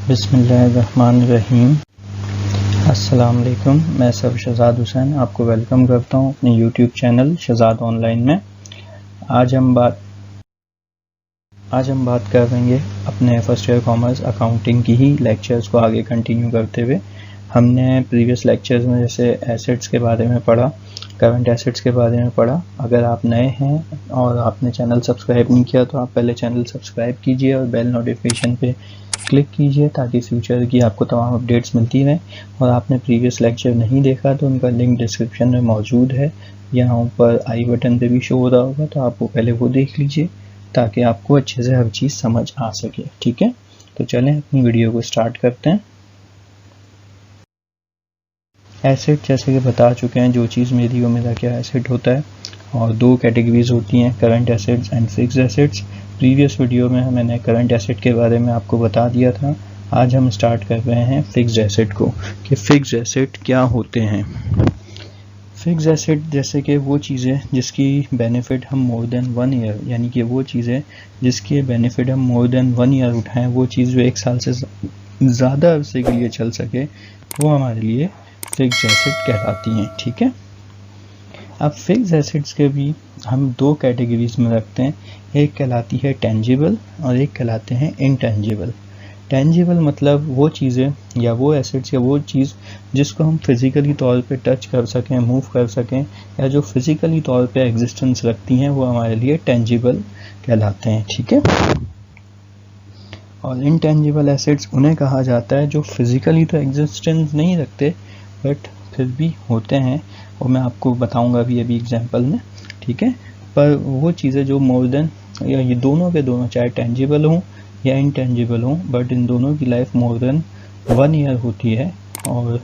बिस्मिल्लाहिर्रहमानिर्रहीम। अस्सलाम वालेकुम। मैं सब शहजाद हुसैन आपको वेलकम करता हूँ अपने यूट्यूब चैनल शहजाद ऑनलाइन में। आज हम बात करेंगे अपने फर्स्ट ईयर कॉमर्स अकाउंटिंग की ही लेक्चर्स को आगे कंटिन्यू करते हुए। हमने प्रीवियस लेक्चर्स में जैसे एसेट्स के बारे में पढ़ा, करंट एसेट्स के बारे में पढ़ा। अगर आप नए हैं और आपने चैनल सब्सक्राइब नहीं किया तो आप पहले चैनल सब्सक्राइब कीजिए और बेल नोटिफिकेशन पे क्लिक कीजिए ताकि फ्यूचर की आपको तमाम अपडेट्स मिलती रहें। और आपने प्रीवियस लेक्चर नहीं देखा तो उनका लिंक डिस्क्रिप्शन में मौजूद है, यहाँ ऊपर आई बटन पे भी शो हो रहा होगा, तो आप वो पहले वो देख लीजिए ताकि आपको अच्छे से हर चीज़ समझ आ सके। ठीक है, तो चलें अपनी वीडियो को स्टार्ट करते हैं। एसेट जैसे कि बता चुके हैं, जो चीज़ मेरी वो मेरा क्या एसेट होता है, और दो कैटेगरीज होती हैं, current assets and fixed assets. Previous video में मैंने करंट एसेट के बारे में आपको बता दिया था। आज हम स्टार्ट कर रहे हैं फिक्स्ड एसेट को, कि फिक्स्ड एसेट क्या होते हैं। फिक्स्ड एसेट जैसे कि वो चीज़ें जिसकी बेनिफिट हम मोर देन 1 ईयर, यानी कि वो चीज़ें जिसके बेनिफिट हम मोर देन 1 ईयर उठाएं, वो चीज़ जो 1 साल से ज़्यादा अरसे के लिए चल सके, वो हमारे लिए फिक्स्ड एसेट कहलाती हैं। ठीक है, अब फिक्स्ड एसेट्स के भी हम दो कैटेगरीज में रखते हैं, एक कहलाती है टेंजिबल और एक कहलाते हैं इनटेंजिबल। टेंजिबल मतलब वो चीज़ें या वो एसेट्स या वो चीज़ जिसको हम फिज़िकली तौर पे टच कर सकें, मूव कर सकें, या जो फिज़िकली तौर पे एग्जिस्टेंस रखती हैं, वो हमारे लिए टेंजिबल कहलाते हैं। ठीक है, और इनटेंजिबल एसेट्स उन्हें कहा जाता है जो फिज़िकली तो एग्जिस्टेंस नहीं रखते बट फिर भी होते हैं, और मैं आपको बताऊंगा अभी एग्जांपल में। ठीक है, पर वो चीज़ें जो मोर देन, या ये दोनों के दोनों चाहे टेंजिबल हों या इनटेंजिबल हों, बट इन दोनों की लाइफ मोर देन 1 ईयर होती है, और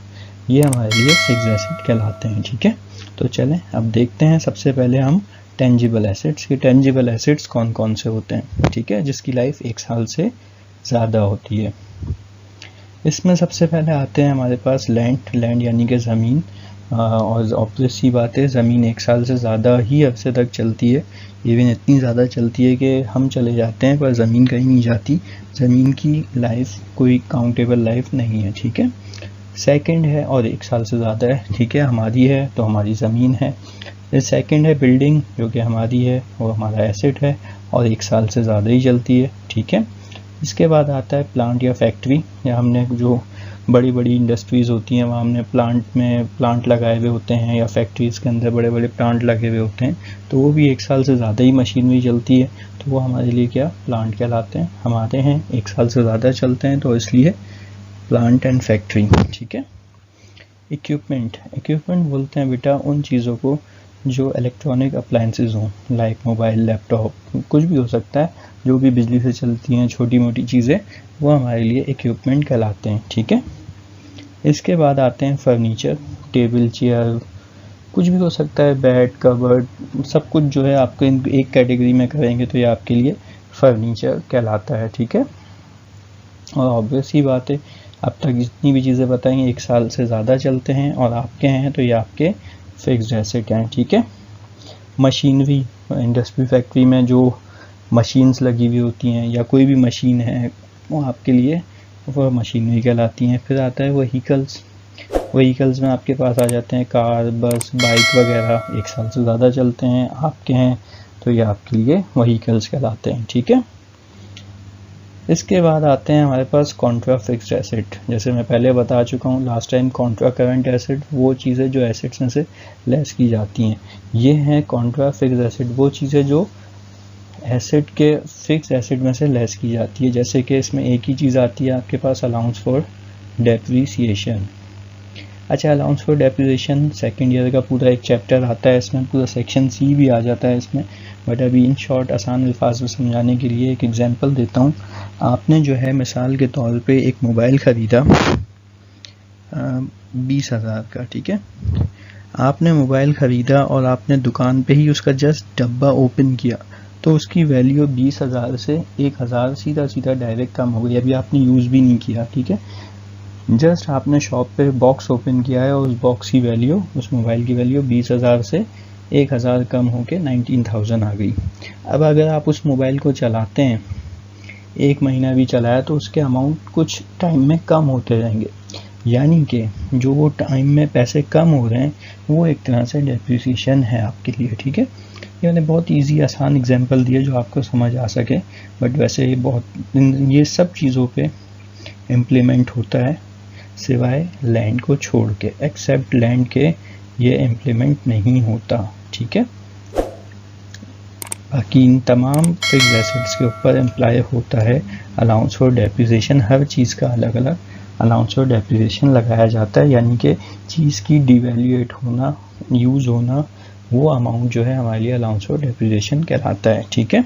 ये हमारे लिए फिक्स्ड एसेट कहलाते हैं। ठीक है, तो चलें अब देखते हैं सबसे पहले हम टेंजिबल एसेट्स के टेंजिबल एसेट्स कौन कौन से होते हैं। ठीक है, जिसकी लाइफ 1 साल से ज़्यादा होती है। इसमें सबसे पहले आते हैं हमारे पास लैंड यानी कि ज़मीन। और ऑब्वियस सी बात है, ज़मीन 1 साल से ज़्यादा ही अरसे तक चलती है, इवन इतनी ज़्यादा चलती है कि हम चले जाते हैं पर ज़मीन कहीं नहीं जाती। ज़मीन की लाइफ कोई काउंटेबल लाइफ नहीं है। ठीक है, सेकंड है और 1 साल से ज़्यादा है। ठीक है, हमारी है तो हमारी ज़मीन है। सेकंड है बिल्डिंग, जो कि हमारी है, वो हमारा एसेट है और 1 साल से ज़्यादा ही चलती है। ठीक है, इसके बाद आता है प्लांट या फैक्ट्री, या हमने जो बड़ी बड़ी इंडस्ट्रीज़ होती हैं वहाँ हमने प्लांट लगाए हुए होते हैं, या फैक्ट्रीज़ के अंदर बड़े बड़े प्लांट लगे हुए होते हैं, तो वो भी 1 साल से ज़्यादा ही मशीनरी चलती है, तो वो हमारे लिए क्या प्लांट कहलाते हैं। हमारे हैं 1 साल से ज़्यादा चलते हैं, तो इसलिए प्लांट एंड फैक्ट्री। ठीक है, इक्विपमेंट बोलते हैं बेटा उन चीज़ों को जो इलेक्ट्रॉनिक अप्लायंसेस हों, लाइक मोबाइल, लैपटॉप, कुछ भी हो सकता है, जो भी बिजली से चलती हैं छोटी मोटी चीज़ें, वो हमारे लिए इक्विपमेंट कहलाते हैं। ठीक है, इसके बाद आते हैं फर्नीचर, टेबल, चेयर, कुछ भी हो सकता है, बेड, कबर्ड, सब कुछ जो है आपको इन एक कैटेगरी में करेंगे तो ये आपके लिए फर्नीचर कहलाता है। ठीक है, और ऑब्वियस ही बात है, अब तक जितनी भी चीज़ें बताएंगे 1 साल से ज़्यादा चलते हैं और आपके हैं तो ये आपके फिक्स्ड एसेट हैं। ठीक है, मशीनरी, इंडस्ट्री फैक्ट्री में जो मशीन्स लगी हुई होती हैं या कोई भी मशीन है, वो आपके लिए वो मशीनरी कहलाती हैं। फिर आता है व्हीकल्स में आपके पास आ जाते हैं कार, बस, बाइक वगैरह, 1 साल से ज़्यादा चलते हैं, आपके हैं तो ये आपके लिए व्हीकल्स कहलाते हैं। ठीक है, इसके बाद आते हैं हमारे पास कॉन्ट्रा फिक्स्ड एसेट। जैसे मैं पहले बता चुका हूँ last time, Contra current asset वो चीज़ें जो एसेट्स में से लेस की जाती हैं, ये हैं कॉन्ट्रा फिक्स्ड एसेट, वो चीज़ें जो एसेट के फिक्स एसेट में से लेस की जाती है। जैसे कि इसमें एक ही चीज़ आती है आपके पास, अलाउंस फॉर डेप्रीसिएशन। अच्छा, allowance for depreciation second year का पूरा एक चैप्टर आता है, इसमें पूरा सेक्शन सी भी आ जाता है इसमें, बट अभी इन शॉर्ट आसान अल्फाज में समझाने के लिए एक एग्जांपल देता हूँ। आपने जो है मिसाल के तौर पे एक मोबाइल ख़रीदा 20,000 का। ठीक है, आपने मोबाइल ख़रीदा और आपने दुकान पे ही उसका जस्ट डब्बा ओपन किया, तो उसकी वैल्यू 20,000 से 1,000 सीधा डायरेक्ट कम हो गई। अभी आपने यूज़ भी नहीं किया। ठीक है, जस्ट आपने शॉप पे बॉक्स ओपन किया है और उस बॉक्स की वैल्यू, उस मोबाइल की वैल्यू 20,000 से 1,000 कम होके 19,000 आ गई। अब अगर आप उस मोबाइल को चलाते हैं 1 महीना भी चलाया तो उसके अमाउंट कुछ टाइम में कम होते जाएंगे, यानी कि जो वो टाइम में पैसे कम हो रहे हैं वो एक तरह से डेप्रिसिएशन है आपके लिए। ठीक है, ये मैंने बहुत इजी आसान एग्जांपल दिया जो आपको समझ आ सके, बट वैसे ये सब चीज़ों पे इम्प्लीमेंट होता है सिवाय लैंड को छोड़ के, एक्सेप्ट लैंड के ये इम्प्लीमेंट नहीं होता। ठीक है, बाकी इन तमाम फिक्स्ड एसेट्स के ऊपर एम्प्लॉय होता है अलाउंस फॉर डेप्रिसिएशन। हर चीज़ का अलग अलग अलाउंस फॉर डेप्रिसिएशन लगाया जाता है, यानी कि चीज़ की डिवैल्यूएट होना, यूज़ होना, वो अमाउंट जो है हमारे लिए अलाउंस फॉर डेप्रिसिएशन कहलाता है। ठीक है,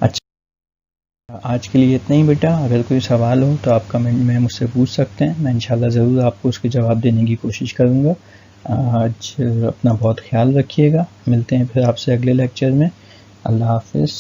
अच्छा आज के लिए इतना ही बेटा। अगर कोई सवाल हो तो आप कमेंट में मुझसे पूछ सकते हैं, मैं इंशाल्लाह ज़रूर आपको उसके जवाब देने की कोशिश करूँगा। आज अपना बहुत ख्याल रखिएगा, मिलते हैं फिर आपसे अगले लेक्चर में। अल्लाह हाफिज़।